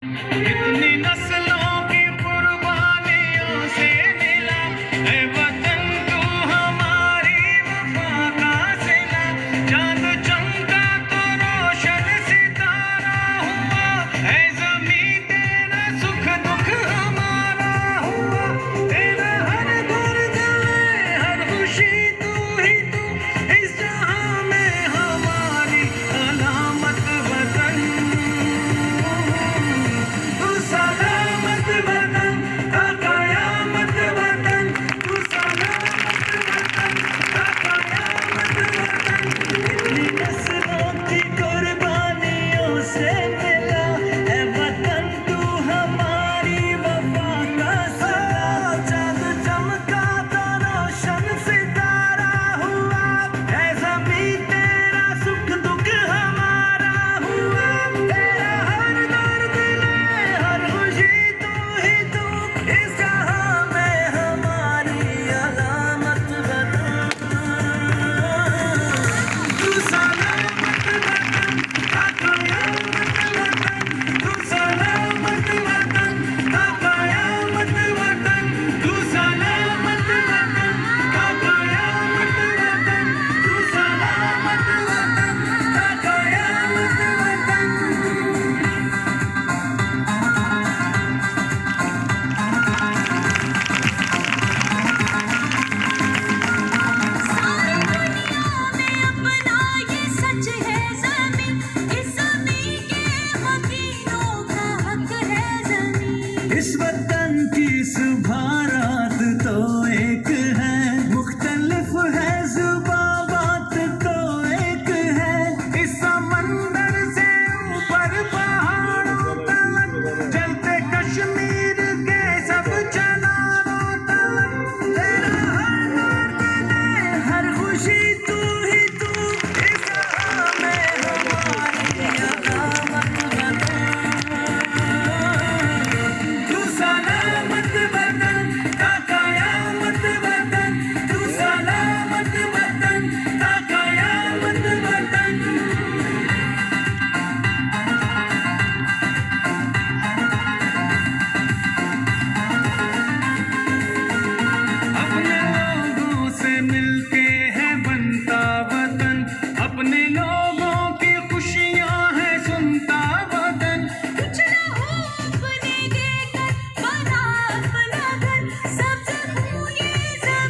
कितनी नस्लों की कुर्बानियों से मिला है वतन तू हमारी वफा का सिला। चांद चमका तो रोशन सितारा हुआ है ज़मीं तेरा सुख दुख हमारा हुआ। तेरा हर दर्द में हर खुशी तू ही तू, इस जहां में हमारी अलामत वतन। तू सलामत वतन का कयामत वतन, तू सलामत वतन का कयामत वतन। इतनी नस्लों की कुर्बानियों से मिला है वतन तू हमारी वफा का सिला। चांद चमका तो रोशन सितारा हुआ है ज़मीं तेरा सुख दुख हमारा हुआ। तेरा हर दर्द में हर खुशी तू ही तू, इस जहां में हमारी अलामत वतन। तू सलामत वतन का कयामत वतन, तू सलामत वतन का कयामत वतन, तू सलामत वतन का कयामत वतन, तू सलामत वतन का कयामत अपना ये सच है ज़मीं, इस ज़मीं के हकीनों का हक है ज़मीं। इस वतन की सुबह रात तो